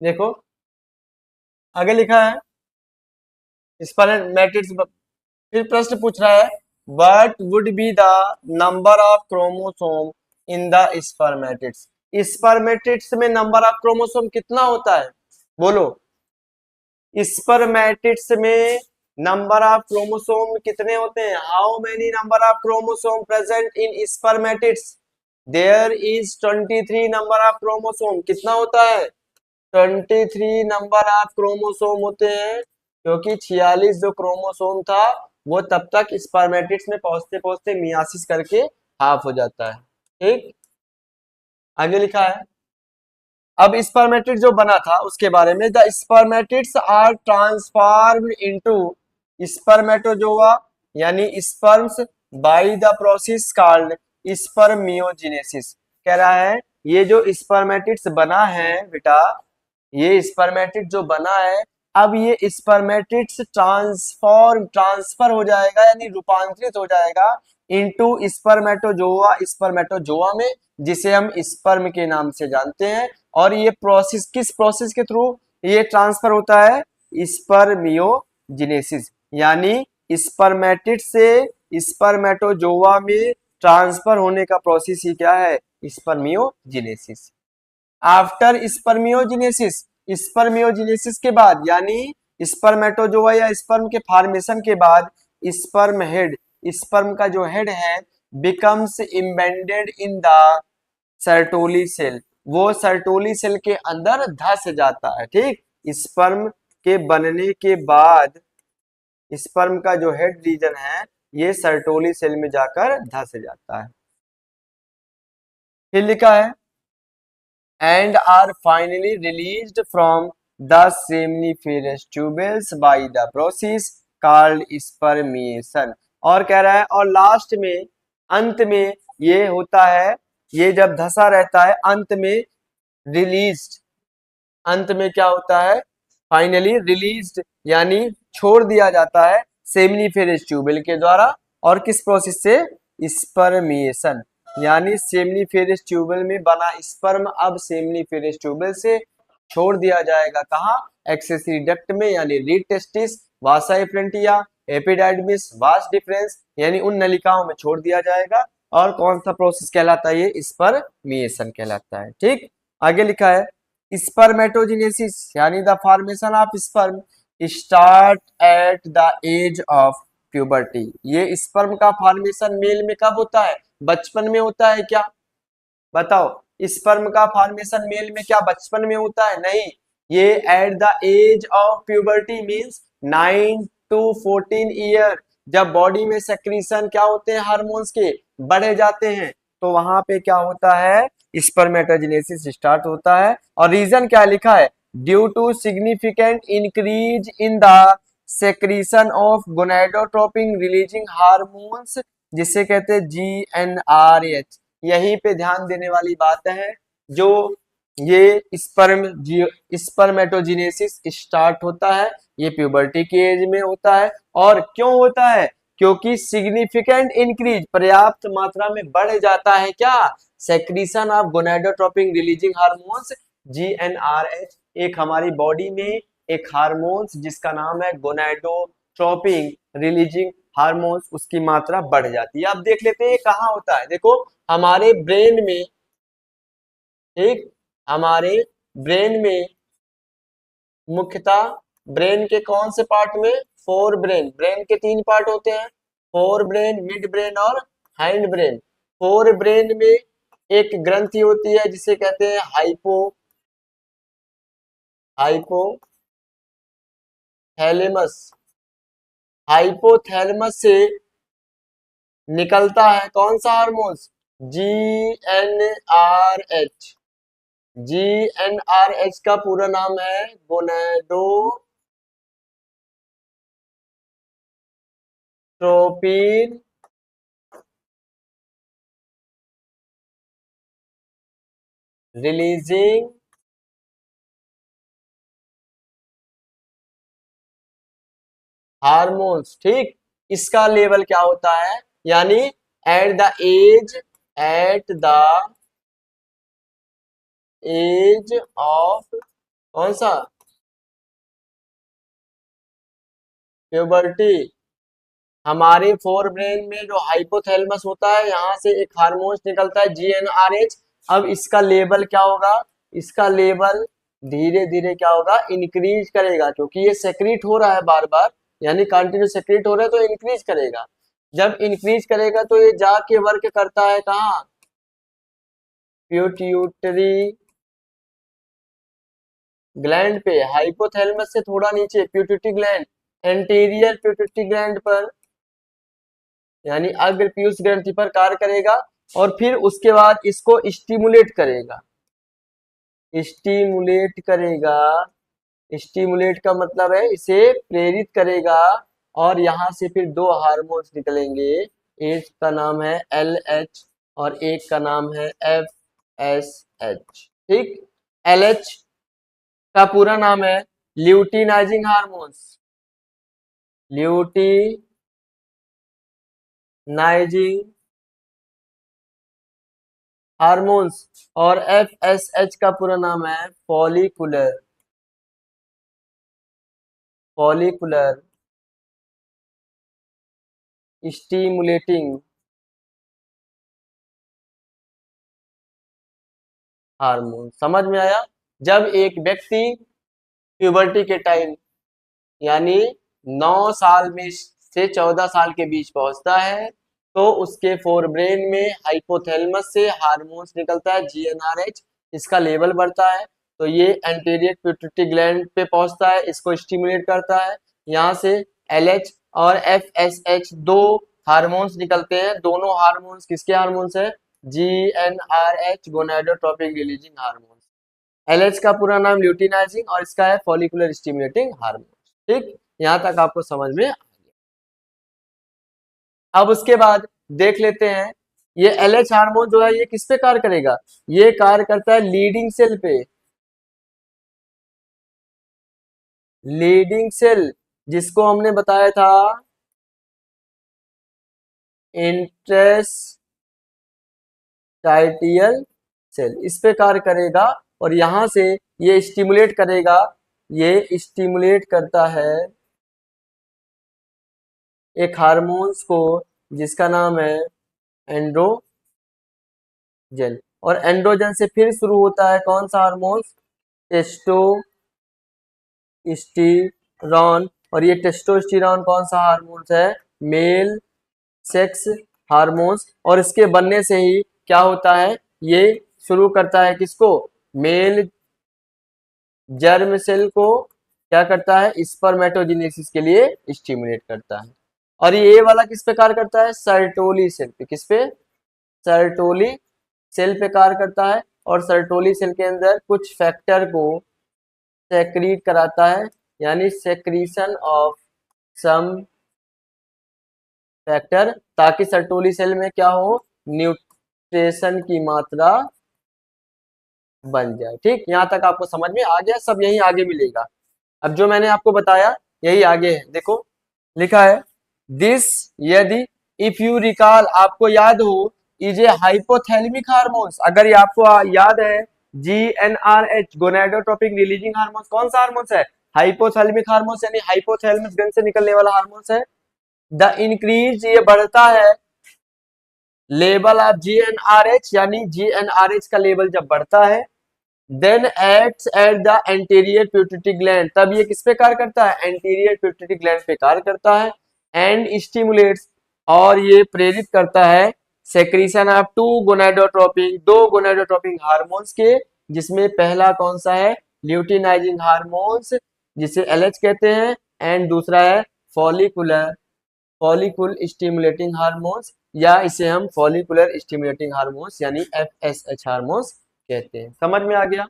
Speaker 1: देखो आगे लिखा है स्पर्मेटिड्स, फिर प्रश्न पूछ रहा है what would be the number of chromosome in the spermatids. Spermatids में नंबर ऑफ क्रोमोसोम कितना होता है, बोलो। स्पर्मेटिड्स में नंबर ऑफ क्रोमोसोम कितने होते हैं, how many number of chromosome present in spermatids, there is 23 number of chromosome. कितना होता है, 23 नंबर ऑफ क्रोमोसोम होते हैं, क्योंकि 46 जो क्रोमोसोम था वो तब तक स्पर्मेटिड्स में पहुंचते पहुंचते मियासिस करके हाफ हो जाता है, ठीक। आगे लिखा है अब स्पर्मेटिड जो बना था उसके बारे में, the spermatids are transformed into spermatozoa यानी sperms by the process called spermiogenesis. कह रहा है ये जो स्पर्मेटिड्स बना है बेटा, ये स्पर्मेटिड जो बना है, अब ये स्पर्मेटिड्स ट्रांसफर हो जाएगा यानी रूपांतरित हो जाएगा इनटू स्पर्मेटोजोआ, स्पर्मेटोजोआ में, जिसे हम स्पर्म के नाम से जानते हैं। और ये प्रोसेस किस प्रोसेस के थ्रू ये ट्रांसफर होता है, स्पर्मियोजेनेसिस, यानी स्पर्मेटिड से स्पर्मेटोजोआ में ट्रांसफर होने का प्रोसेस ही क्या है, स्पर्मियोजेनेसिस। आफ्टर स्पर्मियोजेनेसिस, स्पर्मियोजेनेसिस के बाद यानी स्पर्मेटोजोआ या स्पर्म के फॉर्मेशन के बाद स्पर्म हेड, स्पर्म का जो हेड है becomes embedded in the Sertoli cell, वो सर्टोली सेल के अंदर धस जाता है, ठीक। स्पर्म के बनने के बाद स्पर्म का जो हेड रीजन है ये सर्टोली सेल में जाकर धस जाता है। फिर लिखा है and are finally released from the seminiferous tubules by the process called spermiation। और कह रहा है और लास्ट में अंत में ये होता है, ये जब धसा रहता है अंत में रिलीज्ड, अंत में क्या होता है, फाइनली रिलीज्ड यानी छोड़ दिया जाता है सेमिनिफेरस ट्यूबुल के द्वारा। और किस प्रोसेस से, स्पर्मिएशन, यानी सेमिनिफेरस ट्यूबुल में बना स्पर्म अब सेमिनिफेरस ट्यूबुल से छोड़ दिया जाएगा कहाँ, एक्सेसरी डक्ट में, यानी रीड टेस्टिस, वासा एफ्रंटिया, एपिडाइडमिस, वास डिफरेंस, यानी उन नलिकाओं में छोड़ दिया जाएगा। और कौन सा प्रोसेस कहलाता है, ये स्पर्मिएशन कहलाता है, ठीक। आगे लिखा है स्पर्मेटोजेनेसिस यानी the formation of sperm start at the age of puberty. ये स्पर्म का फॉर्मेशन मेल में कब होता है, बचपन में होता है क्या, बताओ। स्पर्म का फॉर्मेशन मेल में क्या बचपन में होता है, नहीं, ये at the age of puberty means 9 to 14 year, जब बॉडी में सेक्रीशन क्या होते हैं, हार्मोन्स के बढ़े जाते हैं, तो वहां पे क्या होता है, स्पर्मेटोजेनेसिस स्टार्ट होता है। और रीजन क्या लिखा है, due to significant increase in the secretion of gonadotropin releasing hormones, जिसे कहते हैं GnRH। यहीं पे ध्यान देने वाली बात है, जो ये स्पर्मेटोजेनेसिस स्टार्ट होता है ये प्यूबर्टी की एज में होता है। और क्यों होता है, क्योंकि सिग्निफिकेंट इंक्रीज, पर्याप्त मात्रा में बढ़ जाता है क्या, secretion of gonadotropin releasing hormones GnRH। एक हमारी बॉडी में एक हार्मोन्स जिसका नाम है गोनाडोट्रोपिन रिलीजिंग हार्मोन्स, उसकी मात्रा बढ़ जाती है। अब देख लेते हैं कहाँ होता है। देखो हमारे ब्रेन में, ठीक, हमारे ब्रेन में मुख्यतः ब्रेन के कौन से पार्ट में, फोर ब्रेन, ब्रेन के तीन पार्ट होते हैं, फोर ब्रेन, मिड ब्रेन और हाइंड ब्रेन। फोर ब्रेन में एक ग्रंथि होती है जिसे कहते हैं हाइपोथैलेमस। हाइपोथैलेमस से निकलता है कौन सा हार्मोन्स, GnRH। GnRH का पूरा नाम है गोनाडोट्रोपिन रिलीजिंग हार्मोन्स। ठीक, इसका लेवल क्या होता है, यानी एट द एज ऑफ कौन सा, प्यूबर्टी। हमारे फोर ब्रेन में जो हाइपोथैलेमस होता है, यहाँ से एक हार्मोन्स निकलता है GnRH। अब इसका लेवल क्या होगा, इसका लेवल धीरे धीरे क्या होगा, इंक्रीज करेगा, क्योंकि ये सेक्रीट हो रहा है बार बार, यानी कंटिन्यू सेक्रीट हो रहा है तो इंक्रीज करेगा। जब इंक्रीज करेगा तो ये जाके वर्क करता है कहाँ, प्यूट्यूटरी ग्लैंड पे, हाइपोथैलेमस से थोड़ा नीचे प्यूट्यूटरी ग्लैंड, एंटीरियर प्यूट्यूटरी ग्लैंड पर, यानी अग्र पीयूष ग्रंथि पर कार्य करेगा, और फिर उसके बाद इसको स्टिमुलेट करेगा। स्टिमुलेट करेगा, स्टिमुलेट का मतलब है इसे प्रेरित करेगा, और यहाँ से फिर दो हार्मोन्स निकलेंगे, एक का नाम है LH और एक का नाम है FSH। ठीक, LH का पूरा नाम है ल्यूटिनाइजिंग हार्मोन्स, ल्यूटिनाइजिंग हार्मोन्स, और FSH का पूरा नाम है फॉलिकुलर स्टिमुलेटिंग हार्मोन। समझ में आया। जब एक व्यक्ति प्यूबर्टी के टाइम, यानी 9 साल में से 14 साल के बीच पहुंचता है, तो उसके फोर ब्रेन में हाइपोथैलेमस से हार्मोन्स निकलता है GnRH, इसका लेवल बढ़ता है, तो ये एंटीरियर पिट्यूटरी ग्लैंड पे पहुंचता है, इसको स्टिमुलेट करता है। यहाँ से LH और FSH दो हार्मोन्स निकलते हैं। दोनों हार्मोन्स किसके हार्मोन्स है, GnRH gonadotropin releasing hormones. LH का पूरा नाम ल्यूटिनाइजिंग और इसका है फॉलिकुलर स्टिमुलेटिंग हार्मोन। ठीक, यहां तक आपको समझ में आ गया। अब उसके बाद देख लेते हैं ये LH हार्मोन जो है ये किस पे कार्य करेगा, ये कार्य करता है लीडिंग सेल पे। लीडिंग सेल जिसको हमने बताया था इंटरस्टाइटियल सेल, इस पे कार्य करेगा, और यहां से ये स्टिमुलेट करेगा, ये स्टिमुलेट करता है एक हार्मोन्स को जिसका नाम है एंड्रोजन, और एंड्रोजन से फिर शुरू होता है कौन सा हार्मोन्स, टेस्टोस्टेरोन, और ये टेस्टोस्टेरोन कौन सा हार्मोन्स है, मेल सेक्स हार्मोन्स, और इसके बनने से ही क्या होता है, ये शुरू करता है किसको, मेल जर्म सेल को क्या करता है, स्पर्मेटोजेनेसिस के लिए स्टिमुलेट करता है। और ये वाला किस पे कार्य करता है, सर्टोली सेल पे, किस पे, सर्टोली सेल पे कार्य करता है, और सर्टोली सेल के अंदर कुछ फैक्टर को सेक्रीट कराता है, यानी सेक्रीशन ऑफ सम फैक्टर, ताकि सर्टोली सेल में क्या हो, न्यूट्रिशन की मात्रा बन जाए। ठीक, यहां तक आपको समझ में आ गया, सब यही आगे मिलेगा। अब जो मैंने आपको बताया यही आगे है, देखो लिखा है दिस यदि इफ यू रिकॉल आपको याद हो इज ए हाइपोथैलेमिक हार्मोन्स, अगर ये आपको याद है GnRH गोनाडोट्रोपिक रिलीजिंग हार्मोन्स कौन सा हार्मोन्स है? हाइपोथैलेमिक हार्मोन्स, यानी हाइपोथैलेमस ग्रंथ से निकलने वाला हार्मोन्स है। द इंक्रीज ये बढ़ता है लेवल ऑफ GnRH, यानी GnRH का लेवल जब बढ़ता है then acts at the anterior pituitary gland, तब ये किस पे कार्य करता है? एंटीरियर पिट्यूटरी ग्लैंड पे कार्य करता है। एंड स्टिमुलेट्स और ये प्रेरित करता है सेक्रीशन ऑफ टू गोनाडोट्रोपिक, दो गोनाडोट्रोपिक हार्मोन्स के, जिसमें पहला कौन सा है? ल्यूटिनाइजिंग हार्मोन्स जिसे LH कहते हैं, एंड दूसरा है फॉलिकुल स्टिमुलेटिंग हार्मोन्स, या इसे हम फॉलिकुलर स्टिमुलेटिंग हार्मोन्स यानी FSH हार्मोन्स कहते हैं। समझ में आ गया?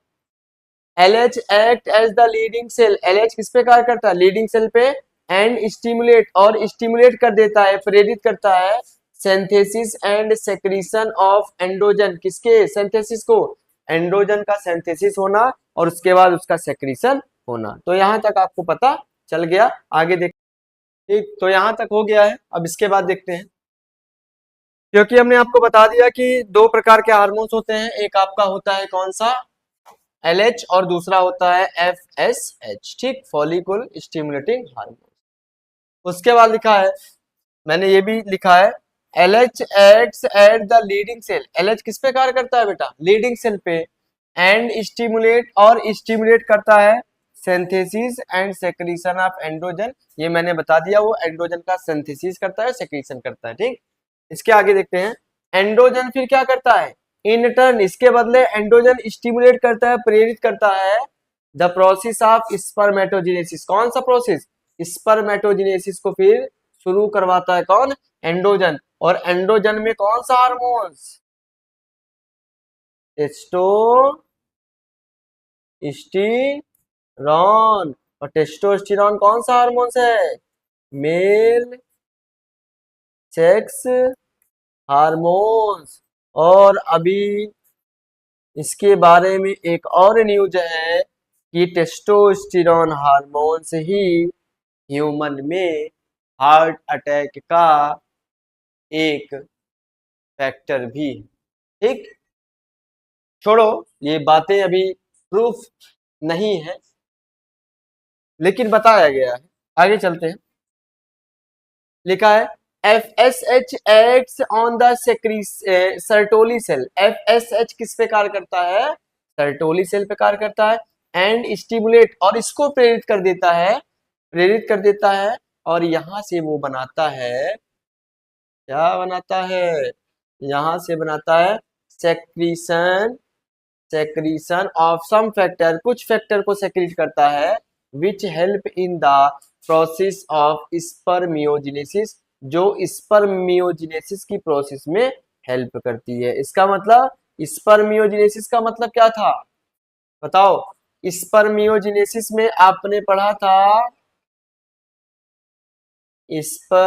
Speaker 1: LH act as the Leydig cell, LH किस पे कार्य करता है? लीडिंग सेल पे। एंड स्टिमुलेट और स्टिमुलेट कर देता है, प्रेरित करता है synthesis and secretion of androgen, किसके सिंथेसिस को? एंड्रोजन का सिंथेसिस होना और उसके बाद उसका सेक्रीशन होना। तो यहां तक आपको पता चल गया, आगे देख। ठीक, तो यहां तक हो गया है। अब इसके बाद देखते हैं, क्योंकि हमने आपको बता दिया कि दो प्रकार के हार्मोन्स होते हैं, एक आपका होता है कौन सा? LH, और दूसरा होता है FSH, ठीक, फॉलिकुल स्टिमुलेटिंग हार्मोन। उसके बाद लिखा है, मैंने ये भी लिखा है, LH acts at the Leydig cell, LH किस पे कार्य करता है बेटा? लीडिंग सेल पे। एंड स्टिमुलेट और स्टिमुलेट करता है synthesis and secretion of androgen, ये मैंने बता दिया, वो एंड्रोजन का सिंथेसिस करता है, सेक्रीशन करता है। ठीक, इसके आगे देखते हैं, एंड्रोजन फिर क्या करता है? इन टर्न इसके बदले एंड्रोजन स्टिमुलेट करता है, प्रेरित करता है द प्रोसेस ऑफ स्पर्मेटोजेनेसिस, कौन सा प्रोसेस? स्पर्मेटोजेनेसिस को फिर शुरू करवाता है कौन? एंड्रोजन। और एंड्रोजन में कौन सा हार्मोन्स? टेस्टोस्टेरॉन, और टेस्टोस्टेरॉन कौन सा हार्मोन्स है? Male sex hormones. और अभी इसके बारे में एक और न्यूज है कि टेस्टोस्टेरॉन हार्मोन्स ही ह्यूमन में हार्ट अटैक का एक फैक्टर भी है। ठीक, छोड़ो ये बातें, अभी प्रूफ नहीं है लेकिन बताया गया है। आगे चलते हैं, लिखा है FSH acts on the Sertoli cell, FSH किस पे कार्य करता है? सर्टोली सेल पे कार्य करता है। एंड स्टिमुलेट और इसको प्रेरित कर देता है, प्रेरित कर देता है, और यहां से वो बनाता है, क्या बनाता है? यहां से बनाता है secretion, secretion of some factor, कुछ फैक्टर को सेक्रीट करता है which help in the process of spermiogenesis, जो स्पर्मियोजेनेसिस की प्रोसेस में हेल्प करती है। इसका मतलब स्पर्मियोजेनेसिस का मतलब क्या था बताओ? स्पर्मियोजेनेसिस में आपने पढ़ा था स्पर्मेटिड्स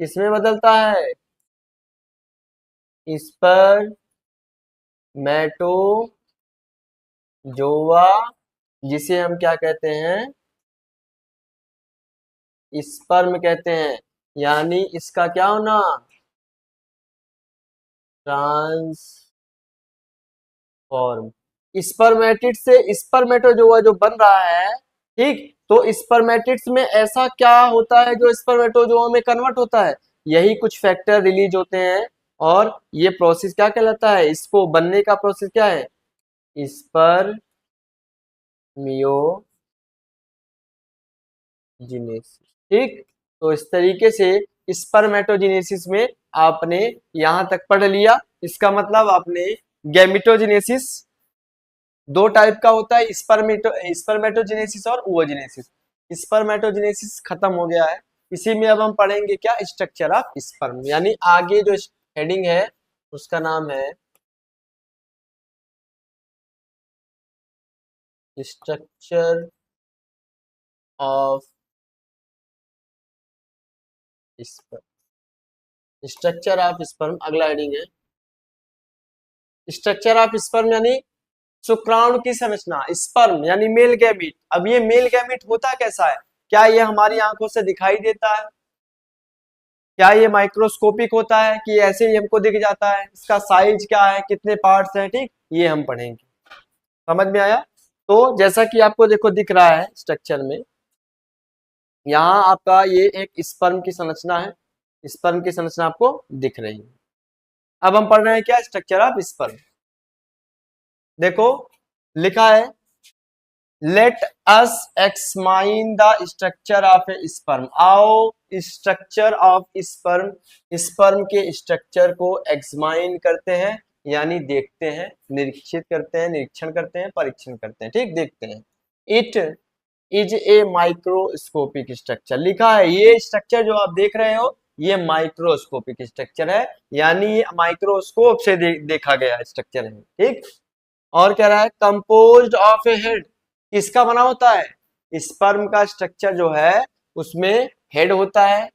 Speaker 1: किसमें बदलता है? स्पर्मेटोजोआ, जिसे हम क्या कहते हैं? स्पर्म कहते हैं, यानी इसका क्या होना? ट्रांसफॉर्म। स्पर्मेटिड से स्पर्मेटोजोआ जो बन रहा है, ठीक, तो स्पर्मेटिड्स में ऐसा क्या होता है जो स्पर्मेटोजोआ में कन्वर्ट होता है? यही कुछ फैक्टर रिलीज होते हैं, और ये प्रोसेस क्या कहलाता है? इसको बनने का प्रोसेस क्या है? स्पर्मियोजेनेसिस। ठीक, तो इस तरीके से स्पर्मेटोजेनेसिस में आपने यहां तक पढ़ लिया। इसका मतलब आपने गैमिटोजेनेसिस दो टाइप का होता है, स्पर्मेटोजेनेसिस और ओवोजेनेसिस। स्पर्मेटोजेनेसिस खत्म हो गया है, इसी में अब हम पढ़ेंगे क्या? स्ट्रक्चर ऑफ स्पर्म, यानी आगे जो हेडिंग है उसका नाम है structure of sperm. Structure of sperm अगला हेडिंग है। स्ट्रक्चर ऑफ स्पर्म यानी शुक्राणु की संरचना, स्पर्म यानी मेल गैमीट। अब ये मेल गैमीट होता कैसा है, क्या ये हमारी आंखों से दिखाई देता है, क्या ये माइक्रोस्कोपिक होता है कि ऐसे ही हमको दिख जाता है, इसका साइज क्या है, कितने पार्ट्स हैं, ठीक, ये हम पढ़ेंगे। समझ में आया? तो जैसा कि आपको देखो दिख रहा है स्ट्रक्चर में, यहाँ आपका ये एक स्पर्म की संरचना है, स्पर्म की संरचना आपको दिख रही है। अब हम पढ़ रहे हैं क्या, स्ट्रक्चर ऑफ स्पर्म। देखो लिखा है, let us examine the structure of A sperm. आओ स्ट्रक्चर ऑफ स्पर्म, स्पर्म के स्ट्रक्चर को एक्समाइन करते हैं, यानी देखते हैं, निरीक्षित करते हैं, निरीक्षण करते हैं, परीक्षण करते हैं, ठीक, देखते हैं। It is a microscopic structure, लिखा है ये स्ट्रक्चर जो आप देख रहे हो ये माइक्रोस्कोपिक स्ट्रक्चर है, यानी ये माइक्रोस्कोप से देखा गया स्ट्रक्चर है, ठीक। और कह रहा है कंपोज्ड ऑफ ए हेड, किसका बना होता है, स्पर्म का स्ट्रक्चर जो है उसमें हेड होता है,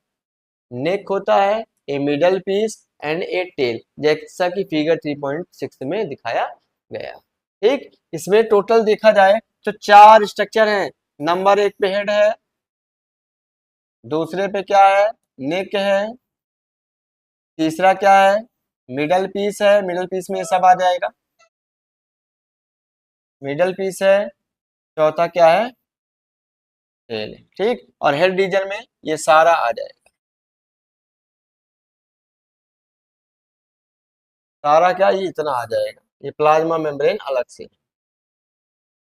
Speaker 1: नेक होता है, a middle piece and a tail, जैसा कि फिगर 3.6 में दिखाया गया, ठीक। इसमें टोटल देखा जाए तो 4 स्ट्रक्चर हैं। नंबर 1 पे हेड है, दूसरे पे क्या है, नेक है, तीसरा क्या है, मिडल पीस है, मिडल पीस में ये सब आ जाएगा, मिडल पीस है, चौथा क्या है, टेल, ठीक। और हेड रीजन में ये सारा आ जाएगा, सारा क्या, ये इतना आ जाएगा, ये प्लाज्मा मेम्ब्रेन अलग से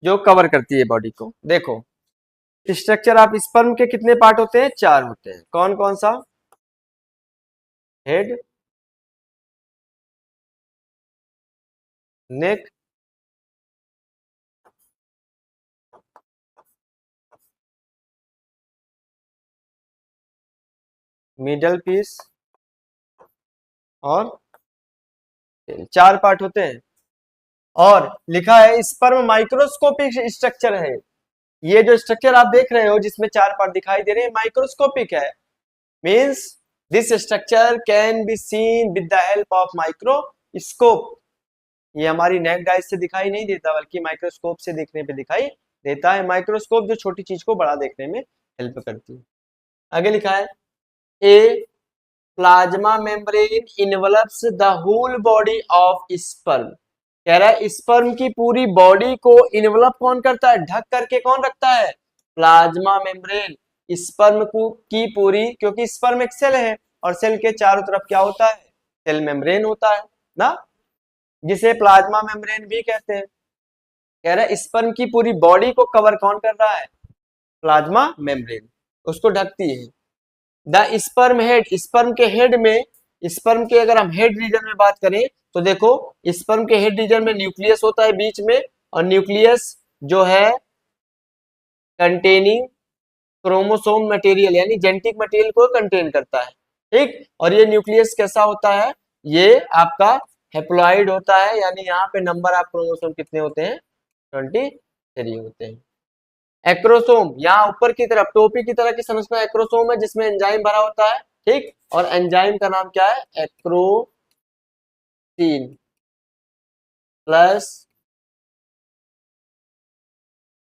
Speaker 1: जो कवर करती है बॉडी को। देखो स्ट्रक्चर ऑफ स्पर्म के कितने पार्ट होते हैं, 4 होते हैं। कौन कौन सा, हेड, नेक, मिडल पीस और टेल, 4 पार्ट होते हैं। और लिखा है स्पर्म माइक्रोस्कोपिक स्ट्रक्चर है, ये जो स्ट्रक्चर आप देख रहे हो जिसमें 4 पार्ट दिखाई दे रहे हैं माइक्रोस्कोपिक है, means this structure can be seen with the help of microscope. ये हमारी नेक्ड आइज से दिखाई नहीं देता बल्कि माइक्रोस्कोप से देखने पे दिखाई देता है। माइक्रोस्कोप जो छोटी चीज को बड़ा देखने में हेल्प करती है। आगे लिखा है, a plasma membrane envelops the whole body of sperm, कह रहा है स्पर्म की पूरी बॉडी को इनवलप कौन करता है, ढक करके कौन रखता है, प्लाज्मा मेम्ब्रेन। स्पर्म को की पूरी, क्योंकि स्पर्म एक सेल है और सेल के चारों तरफ क्या होता है, सेल मेम्ब्रेन होता है ना, जिसे प्लाज्मा मेम्ब्रेन भी कहते हैं। कह रहा है स्पर्म की पूरी बॉडी को कवर कौन कर रहा है, प्लाज्मा मेम्ब्रेन उसको ढकती है। द स्पर्म हेड, स्पर्म के हेड में, स्पर्म के अगर हम हेड रीजन में बात करें तो देखो स्पर्म के हेड रीजन में न्यूक्लियस होता है बीच में, और न्यूक्लियस जो है कंटेनिंग क्रोमोसोम मटेरियल यानी जेनेटिक मटेरियल को कंटेन करता है, ठीक। और ये न्यूक्लियस कैसा होता है, ये आपका हेप्लॉइड होता है, यानी यहाँ पे नंबर ऑफ क्रोमोसोम कितने होते हैं, 23 होते हैं। एक्रोसोम, यहाँ ऊपर की तरफ टोपी की तरह की संरचना एक्रोसोम है जिसमें एंजाइम भरा होता है, ठीक। और एंजाइम का नाम क्या है, एक्रोसीन प्लस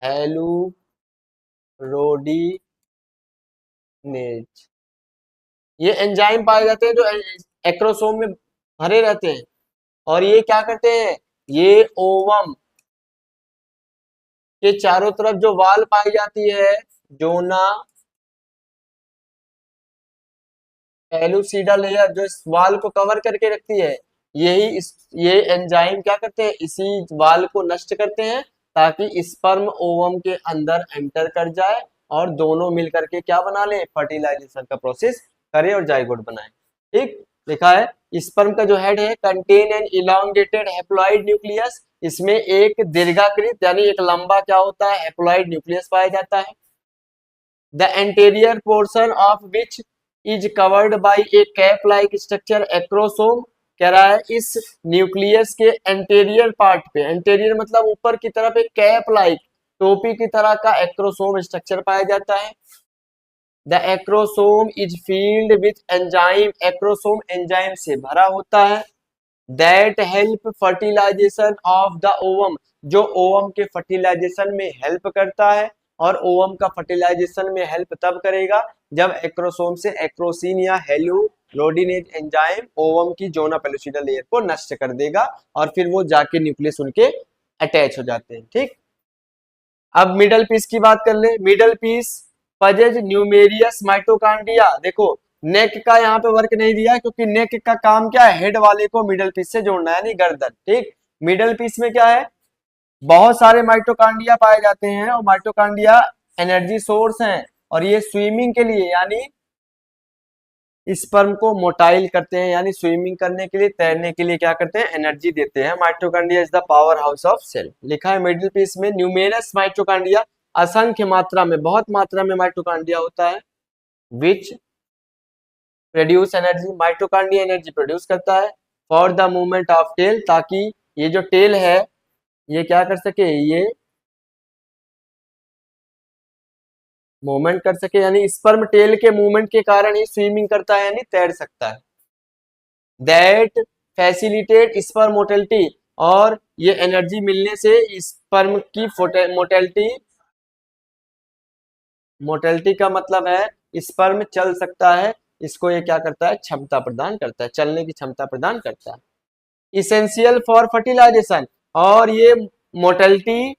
Speaker 1: हेलुरोडीनेज, ये एंजाइम पाए जाते हैं जो एक्रोसोम में भरे रहते हैं। और ये क्या करते हैं, ये ओवम के चारों तरफ जो वाल पाई जाती है, जोना एलुसीडा लेयर जो इस वाल को कवर करके रखती है, ये एंजाइम क्या करते हैं, इसी वाल को नष्ट करते हैं ताकि स्पर्म ओवम के अंदर एंटर कर जाए और दोनों मिलकर के क्या बना ले, फर्टिलाइजेशन का प्रोसेस करे और जाइगोट बनाए, ठीक। लिखा है स्पर्म का जो हेड है contain an elongated haploid nucleus, इसमें एक दीर्घाकृत यानी एक लंबा क्या होता है, हैप्लॉइड न्यूक्लियस पाया जाता है। The anterior portion of which is covered by A cap like structure acrosome, कह रहा है इस न्यूक्लियस के एंटीरियर पार्ट पे, एंटीरियर मतलब ऊपर की तरफ एक कैप लाइक टोपी की तरह का एक्रोसोम स्ट्रक्चर पाया जाता है। The acrosome is filled with enzyme, acrosome enzyme से भरा होता है। That help fertilisation of the ovum, जो ओवम के फर्टिलाइजेशन में हेल्प करता है, और ओवम का फर्टिलाइजेशन में हेल्प तब करेगा जब एक्रोसोम से एक्रोसिन या हेल्यूरोडिनेज एंजाइम ओवम की जोना पेलुसिडा लेयर को नष्ट कर देगा, और फिर वो जाके न्यूक्लियस उनके अटैच हो जाते हैं। ठीक, अब मिडल पीस की बात कर ले। Middle piece possesses numerous mitochondria. देखो नेक का यहाँ पे वर्क नहीं दिया क्योंकि नेक का काम क्या है, हेड वाले को मिडल पीस से जोड़ना है, यानी गर्दन। ठीक, मिडल पीस में क्या है, बहुत सारे माइटोकांड्रिया पाए जाते हैं, और माइटोकांड्रिया एनर्जी सोर्स हैं, और ये स्विमिंग के लिए यानी स्पर्म को मोटाइल करते हैं, यानी स्विमिंग करने के लिए, तैरने के लिए क्या करते हैं, एनर्जी देते हैं। Mitochondria is the power house of cell. लिखा है मिडिल पीस में न्यूमेरस माइटोकांड्रिया, असंख्य मात्रा में, बहुत मात्रा में माइटोकांड्रिया होता है, which produce energy, mitochondria energy produce करता है for the movement of tail, ताकि ये जो टेल है ये क्या कर सके, ये मूवमेंट कर सके, यानी स्पर्म टेल के मूवमेंट के कारण ही स्विमिंग करता है, यानी तैर सकता है। दैट फैसिलिटेट स्पर्म मोटेलिटी, और ये एनर्जी मिलने से स्पर्म की मोटेलिटी, मोटेलिटी का मतलब है स्पर्म चल सकता है, इसको ये क्या करता है, क्षमता प्रदान करता है, चलने की क्षमता प्रदान करता है। इसेंशियल फॉर फर्टिलाइजेशन, और ये मोटेलिटी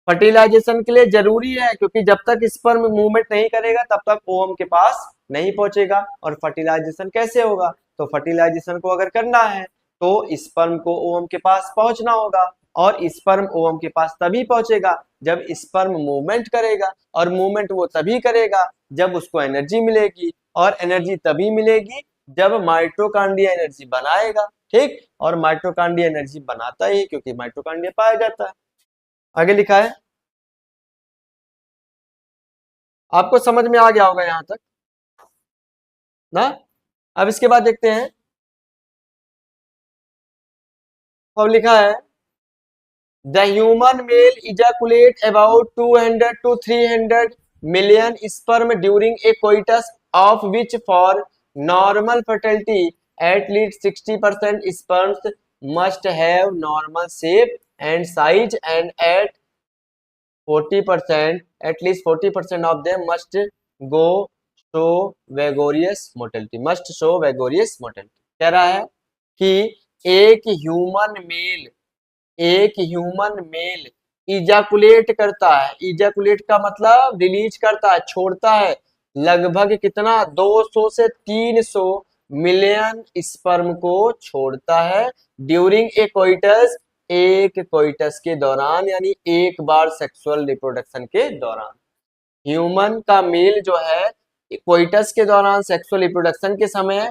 Speaker 1: फर्टिलाइजेशन के लिए जरूरी है, क्योंकि जब तक स्पर्म मूवमेंट नहीं करेगा तब तक ओवम के पास नहीं पहुंचेगा, और फर्टिलाइजेशन कैसे होगा, तो फर्टिलाइजेशन को अगर करना है तो स्पर्म को ओवम के पास पहुंचना होगा, और स्पर्म ओवम के पास तभी पहुंचेगा जब स्पर्म मूवमेंट करेगा, और मूवमेंट वो तभी करेगा जब उसको एनर्जी मिलेगी, और एनर्जी तभी मिलेगी जब माइटोकांड्रिया एनर्जी बनाएगा। ठीक, और माइटोकांड्रिया एनर्जी बनाता ही क्योंकि माइटोकांड्रिया पाया जाता है। आगे लिखा है, आपको समझ में आ गया होगा यहां तक ना। अब इसके बाद देखते हैं, अब लिखा है the human male ejaculate about 200 to 300 million sperm during a coitus, of which for normal fertility at least 60% sperms must have normal shape and size, and at 40%, at least 40% of them must go show vigorous motility, must show vigorous motility। कह रहा है कि एक human male इजाकुलेट करता है, इजाकुलेट का मतलब release करता है, छोड़ता है, लगभग कितना, 200 से 300 मिलियन स्पर्म को छोड़ता है ड्यूरिंग ए कोइटस, एक कोइटस के दौरान, यानी एक बार सेक्सुअल रिप्रोडक्शन के दौरान। ह्यूमन का मेल जो है कोइटस के दौरान, सेक्सुअल रिप्रोडक्शन के समय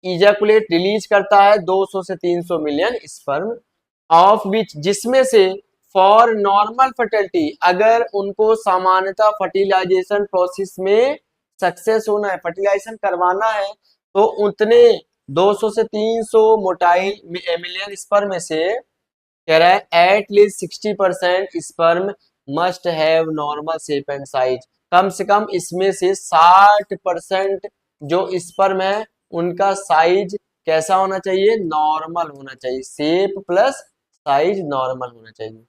Speaker 1: इजैकुलेट रिलीज करता है 200 से 300 मिलियन स्पर्म, ऑफ विच, जिसमें से फॉर नॉर्मल फर्टिलिटी, अगर उनको सामान्यतः फर्टिलाइजेशन प्रोसेस में सक्सेस होना है, फर्टिलाइजेशन करवाना है, तो उतने 200 से 300 मोटाइल मिलियन स्पर्म में से कह रहा है at least 60% sperm must have normal shape and size, कम से कम इसमें से 60% जो स्पर्म है उनका साइज कैसा होना चाहिए, नॉर्मल होना चाहिए, शेप प्लस साइज नॉर्मल होना चाहिए।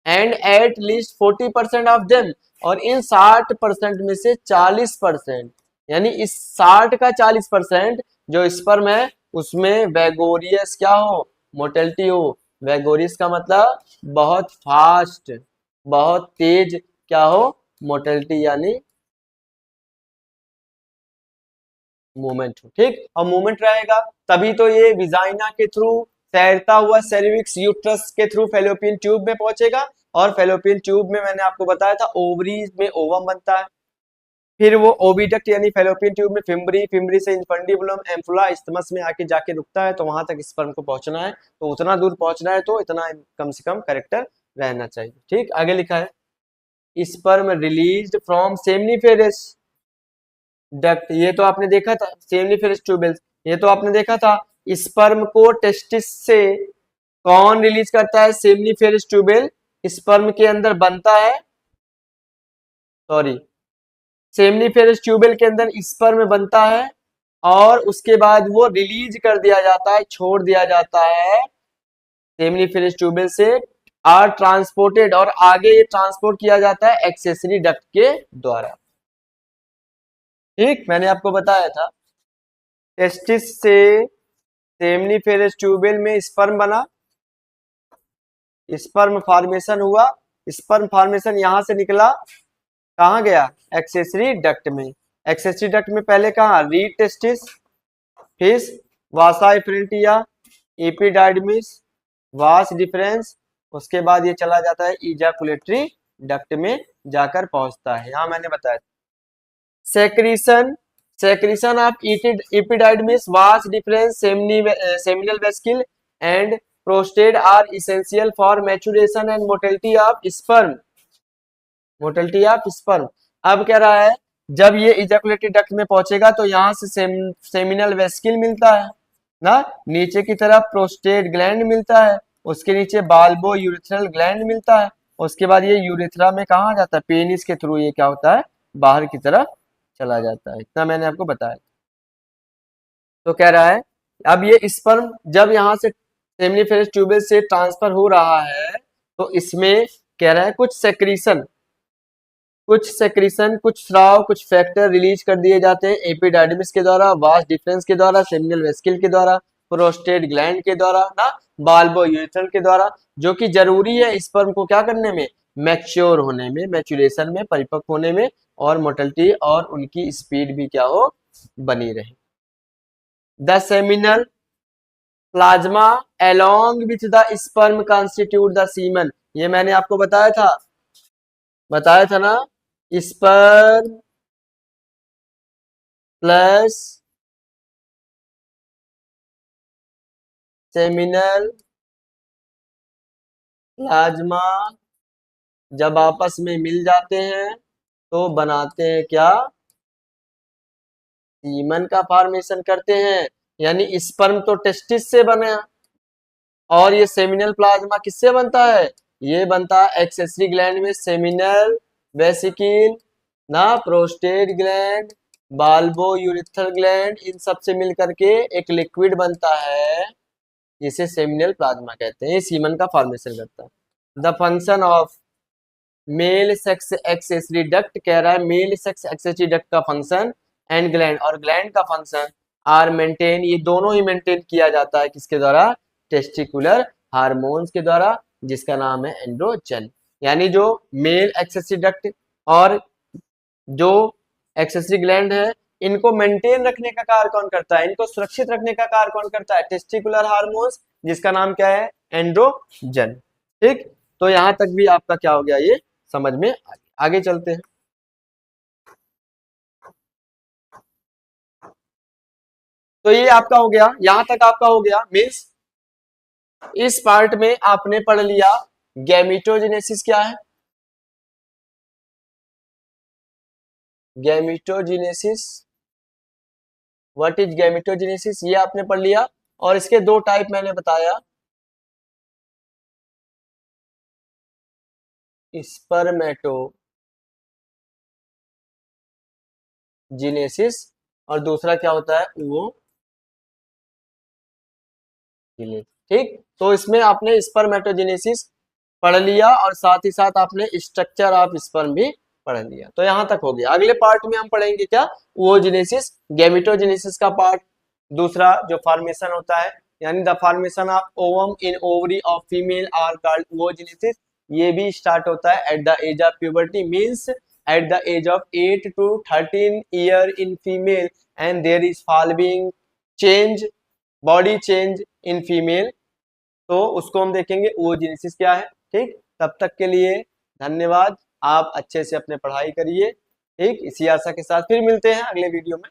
Speaker 1: And at least 40% of them, और इन 60% में से 40%, यानी इस 60 का 40% जो स्पर्म है उसमें वेगोरियस क्या हो, मोटेलिटी हो। वेगोरियस का मतलब बहुत फास्ट, बहुत तेज क्या हो, मोटेलिटी यानी मूवमेंट हो। ठीक, और मूवमेंट रहेगा तभी तो ये विजाइना के थ्रू तैरता हुआ सेरिविक्स यूट्रस के थ्रू फेलोपियन ट्यूब में पहुंचेगा, और फेलोपियन ट्यूब में मैंने आपको बताया था ओवरीज में ओवम बनता है, फिर वो ओविडक्ट यानी फेलोपियन ट्यूब में फिम्बरी, फिम्बरी से इंफंडिबुलम, एम्फुला, इस्थमस में आके जाके रुकता है, तो वहां तक स्पर्म को पहुंचना है, तो उतना दूर पहुंचना है तो इतना कम से कम कैरेक्टर रहना चाहिए। ठीक, आगे लिखा है sperm released from seminiferous duct, ये तो आपने देखा था, सेमनीफेरस ट्यूबेल्स, ये तो आपने देखा था। स्पर्म को टेस्टिस से कौन रिलीज करता है, सेमनीफेरस ट्यूबेल स्पर्म के अंदर बनता है, सॉरी, सेमनीफेरस ट्यूबेल के अंदर स्पर्म बनता है, और उसके बाद वो रिलीज कर दिया जाता है, छोड़ दिया जाता है सेमनीफेरस ट्यूबेल से आर ट्रांसपोर्टेड, और आगे ये ट्रांसपोर्ट किया जाता है एक्सेसरी डक्ट के द्वारा। ठीक, मैंने आपको बताया था टेस्टिस से सेमनीफेरस ट्यूबेल में स्पर्म बना, स्पर्म फॉर्मेशन हुआ, स्पर्म फॉर्मेशन यहां से निकला, कहाँ गया, एक्सेसरी डक्ट में। एक्सेसरी डक्ट में पहले कहा, रीड टेस्टिस, फिर वासा इफ्रेंटिया, एपिडाइडमिस, वास डिफरेंस, उसके बाद ये चला जाता है इजाकुलेटरी डक्ट में जाकर पहुंचता है। यहां मैंने बताया secretion, secretion of epididymis, vas deferens, seminal vesicle and prostate are essential for maturation and motility of sperm, motility of sperm. अब कह रहा है जब ये इजैकुलेटरी डक्ट में पहुंचेगा तो यहाँ से सेमिनल वेस्किल मिलता है ना, नीचे की तरफ प्रोस्टेट ग्लैंड मिलता है, उसके नीचे बाल्बो यूरिथ्रल ग्लैंड मिलता है, उसके बाद ये यूरिथ्रा में कहाँ जाता है, पेनिस के थ्रू ये क्या होता है, बाहर की तरफ चला जाता है। इतना मैंने आपको बताया। तो कह रहा है अब ये स्पर्म जब यहाँ से सेमिनिफेरस ट्यूबेल से ट्रांसफर हो रहा है तो इसमें कह रहा है कुछ सेक्रीशन, कुछ स्राव, कुछ फैक्टर रिलीज कर दिए जाते हैं एपिडाइडमिस के द्वारा, वास डिफरेंस के द्वारा, सेमिनल वेस्किल के द्वारा, प्रोस्टेट ग्लैंड के द्वारा ना, बाल्बो यूरिथ्रल के द्वारा, जो कि जरूरी है स्पर्म को क्या करने में, मैच्योर होने में, मैच्योरेशन में, परिपक्व होने में, और मोटिलिटी और उनकी स्पीड भी क्या हो, बनी रहे। The seminal plasma along with the sperm constitute the semen, ये मैंने आपको बताया था ना, स्पर्म प्लस सेमिनल प्लाज्मा जब आपस में मिल जाते हैं तो बनाते हैं क्या, सीमन का फॉर्मेशन करते हैं। यानी स्पर्म तो टेस्टिस से बने, और ये सेमिनल प्लाज्मा किससे बनता है, ये बनता है एक्सेसरी ग्लैंड में सेमिनल वेसिकिल ना, prostate gland, bulbourethral gland, इन सब से मिल करके एक लिक्विड बनता है जिसे सेमिनल प्लाज्मा कहते हैं, ये सीमन का फॉर्मेशन करता है। The function of male sex accessory duct, कह रहा है मेल सेक्स एक्सेसरी डक्ट का फंक्शन एंड ग्लैंड, और ग्लैंड का फंक्शन आर मेंटेन, ये दोनों ही मेंटेन किया जाता है किसके द्वारा, टेस्टिकुलर हार्मोन्स के द्वारा, जिसका नाम है एंड्रोजन। यानी जो मेल एक्सेसरी डक्ट और जो एक्सेसरी ग्लैंड है, इनको मेंटेन रखने का कार्य कौन करता है, इनको सुरक्षित रखने का कार्य कौन करता है, टेस्टिकुलर हार्मोन्स, जिसका नाम क्या है, एंड्रोजन। ठीक, तो यहां तक भी आपका क्या हो गया, ये समझ में आगे चलते हैं। तो ये आपका हो गया, यहां तक आपका हो गया, मीन्स इस पार्ट में आपने पढ़ लिया गैमेटोजेनेसिस क्या है, गैमेटोजेनेसिस, व्हाट इज गैमेटोजेनेसिस, ये आपने पढ़ लिया। और इसके दो टाइप मैंने बताया, स्पर्मेटोजेनेसिस, और दूसरा क्या होता है, वो ठीक। तो इसमें आपने स्पर्मेटोजेनेसिस पढ़ लिया और साथ ही साथ आपने स्ट्रक्चर ऑफ स्पर्म भी पढ़ लिया। तो यहां तक हो गया। अगले पार्ट में हम पढ़ेंगे क्या, ओवोजेनेसिस, गैमेटोजेनेसिस का पार्ट दूसरा जो फॉर्मेशन होता है, यानी the formation of ovum in ovary of female are called oogenesis. ये भी स्टार्ट होता है at the age of puberty, means at the age of 8 to 13 year in female, and there is following change, body change in female, तो उसको हम देखेंगे ओवोजेनेसिस क्या है। ठीक, तब तक के लिए धन्यवाद, आप अच्छे से अपने पढ़ाई करिए। ठीक, इसी आशा के साथ फिर मिलते हैं अगले वीडियो में।